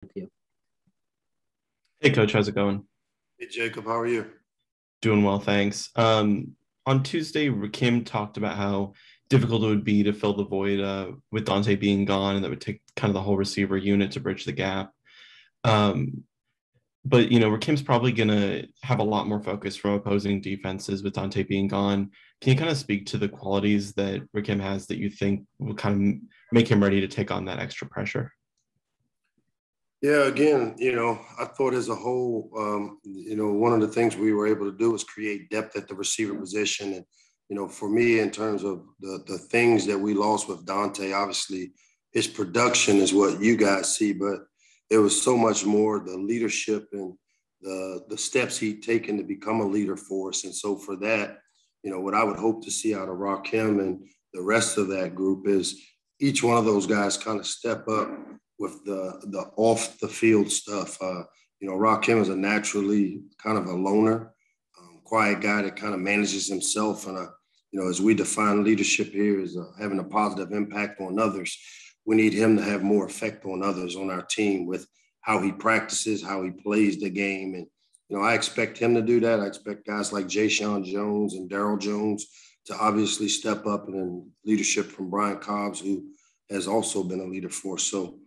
with you. Hey, Coach, how's it going? Hey Jacob, how are you? Doing well, thanks. On Tuesday, Kim talked about how difficult it would be to fill the void with Dante being gone, and that would take kind of the whole receiver unit to bridge the gap. Um, but Kim's probably going to have a lot more focus from opposing defenses with Dante being gone. Can you kind of speak to the qualities that Kim has that you think will kind of make him ready to take on that extra pressure? Yeah, again, I thought as a whole, one of the things we were able to do was create depth at the receiver position. And, for me, in terms of the things that we lost with Dante, obviously his production is what you guys see, but there was so much more the leadership and the steps he'd taken to become a leader for us. And so for that, what I would hope to see out of Rakim and the rest of that group is each one of those guys kind of step up with the off the field stuff. Rakim is a naturally kind of a loner, quiet guy that kind of manages himself. And, as we define leadership here as having a positive impact on others, we need him to have more effect on others on our team with how he practices, how he plays the game. And, I expect him to do that. I expect guys like Ja'Shawn Jones and Daryl Jones to obviously step up, and then leadership from Brian Cobbs, who has also been a leader for us. So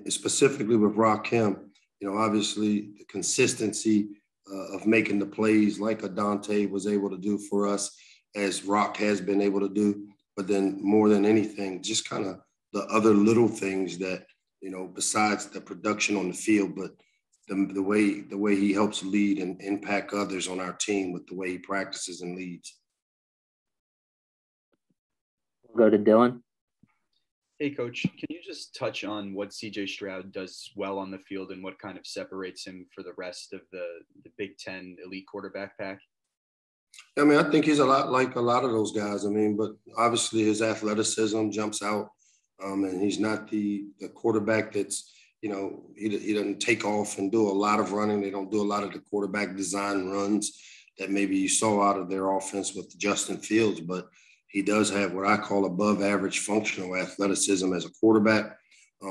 specifically with Rakim, obviously the consistency of making the plays like a Dante was able to do for us, as Rock has been able to do. But then more than anything, just kind of the other little things that, besides the production on the field, but the way he helps lead and impact others on our team with the way he practices and leads. We'll go to Dylan. Hey, Coach, can you just touch on what C.J. Stroud does well on the field and what kind of separates him for the rest of the Big Ten elite quarterback pack? I mean, I think he's a lot like a lot of those guys. I mean, but obviously his athleticism jumps out, and he's not the quarterback that's, he doesn't take off and do a lot of running. They don't do a lot of the quarterback design runs that maybe you saw out of their offense with Justin Fields, but he does have what I call above average functional athleticism as a quarterback,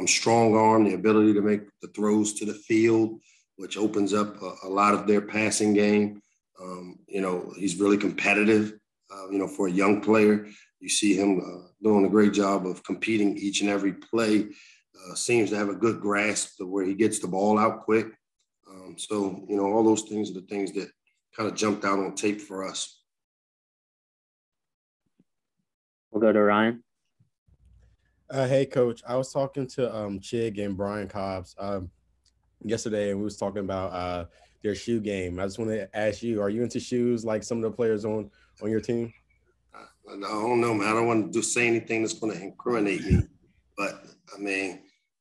strong arm, the ability to make the throws to the field, which opens up a lot of their passing game. He's really competitive, for a young player. You see him doing a great job of competing each and every play, seems to have a good grasp of where he gets the ball out quick. All those things are the things that kind of jumped out on tape for us. We'll go to Ryan. Hey, Coach. I was talking to Chig and Brian Cobbs yesterday, and we was talking about their shoe game. I just want to ask you, are you into shoes like some of the players on your team? I don't know, man. I don't want to say anything that's going to incriminate me. But, I mean,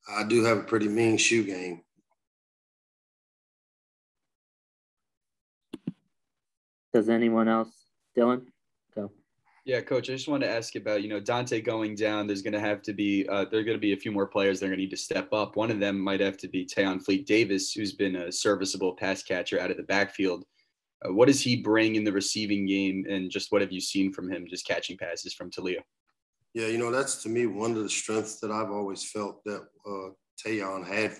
I do have a pretty mean shoe game. Does anyone else? Dylan? Go. Yeah, Coach, I just wanted to ask about, Dante going down. There's going to have to be there are going to be a few more players that are going to need to step up. One of them might have to be Taeyeon Fleet-Davis, who's been a serviceable pass catcher out of the backfield. What does he bring in the receiving game, and just what have you seen from him just catching passes from Talia? Yeah, that's to me one of the strengths that I've always felt that Taeyeon had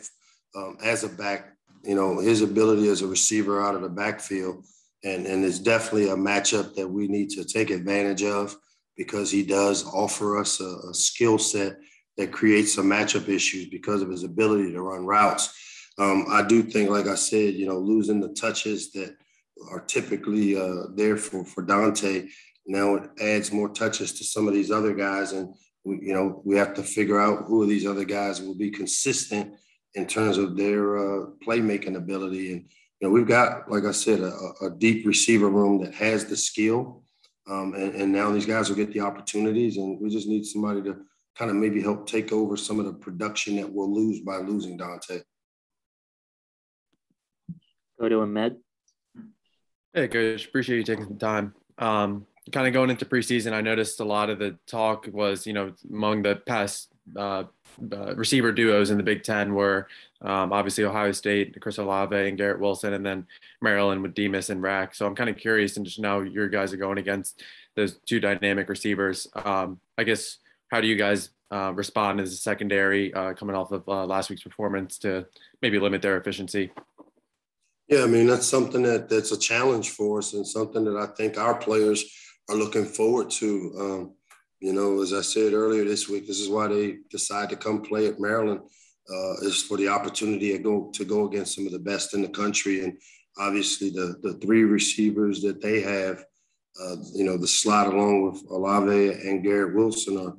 as a back, his ability as a receiver out of the backfield. And it's definitely a matchup that we need to take advantage of, because he does offer us a skill set that creates some matchup issues because of his ability to run routes. I do think, like I said, losing the touches that are typically there for Dante, now it adds more touches to some of these other guys. And, we have to figure out who of these other guys will be consistent in terms of their playmaking ability. And, we've got, like I said, a deep receiver room that has the skill. And now these guys will get the opportunities, and we just need somebody to kind of maybe help take over some of the production that we'll lose by losing Dante. Go to Ahmed. Hey, Coach. Appreciate you taking some time. Kind of going into preseason, I noticed a lot of the talk was, among the past receiver duos in the Big Ten were obviously Ohio State, Chris Olave and Garrett Wilson, and then Maryland with Demus and Rack. So I'm kind of curious, and just now your guys are going against those two dynamic receivers. I guess, how do you guys respond as a secondary coming off of last week's performance to maybe limit their efficiency? Yeah, I mean, that's something that's a challenge for us and something that I think our players are looking forward to. As I said earlier this week, this is why they decide to come play at Maryland, is for the opportunity to go against some of the best in the country. And obviously the three receivers that they have, the slot along with Olave and Garrett Wilson are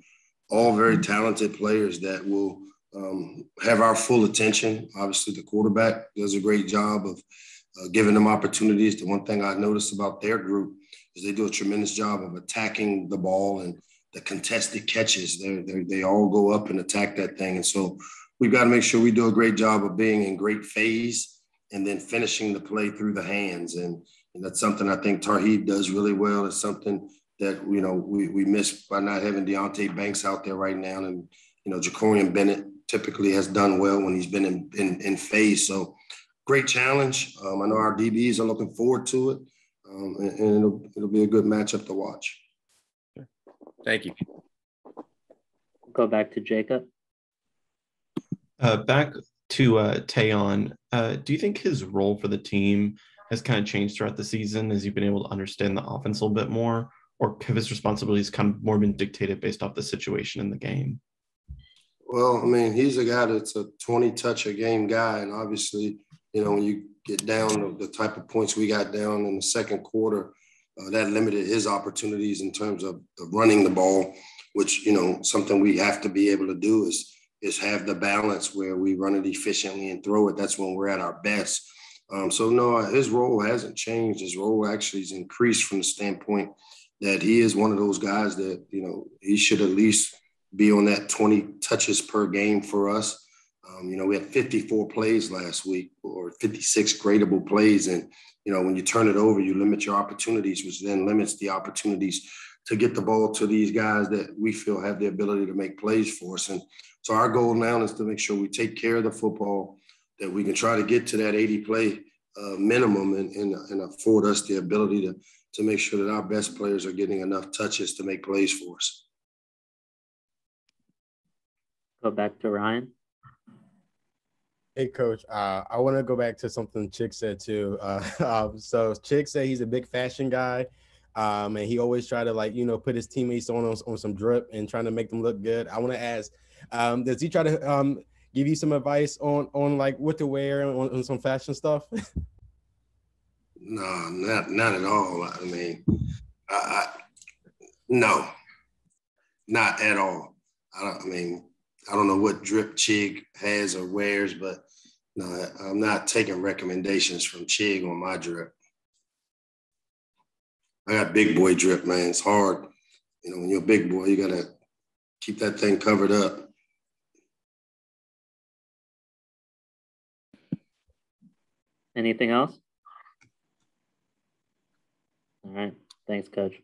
all very talented players that will have our full attention. Obviously, the quarterback does a great job of giving them opportunities. The one thing I noticed about their group is they do a tremendous job of attacking the ball and the contested catches. They all go up and attack that thing. And so we've got to make sure we do a great job of being in great phase and then finishing the play through the hands. And that's something I think Taeyeon does really well. It's something that, we miss by not having Deonte Banks out there right now. And, Jacorian Bennett typically has done well when he's been in phase. So great challenge. I know our DBs are looking forward to it. And it'll be a good matchup to watch. Thank you. Go back to Jacob. Back to Taeyeon. Do you think his role for the team has kind of changed throughout the season as you've been able to understand the offense a little bit more? Or have his responsibilities kind of more been dictated based off the situation in the game? Well, I mean, he's a guy that's a 20-touch-a-game guy. And obviously, when you get down the type of points we got down in the second quarter, that limited his opportunities in terms of running the ball, which, something we have to be able to do is have the balance where we run it efficiently and throw it. That's when we're at our best. So, no, his role hasn't changed. His role actually has increased from the standpoint that he is one of those guys that, he should at least be on that 20 touches per game for us. We had 54 plays last week or 56 gradable plays. And, when you turn it over, you limit your opportunities, which then limits the opportunities to get the ball to these guys that we feel have the ability to make plays for us. And so our goal now is to make sure we take care of the football, that we can try to get to that 80 play minimum and afford us the ability to make sure that our best players are getting enough touches to make plays for us. Go back to Ryan. Hey, Coach, I want to go back to something Chick said too. So Chick said he's a big fashion guy, and he always try to put his teammates on some drip and trying to make them look good. I want to ask, does he try to give you some advice on like what to wear and on some fashion stuff? No, not at all. I mean, no, not at all. I don't know what drip Chig has or wears, but no, I'm not taking recommendations from Chig on my drip. I got big boy drip, man. It's hard. When you're a big boy, you got to keep that thing covered up. Anything else? All right. Thanks, Coach.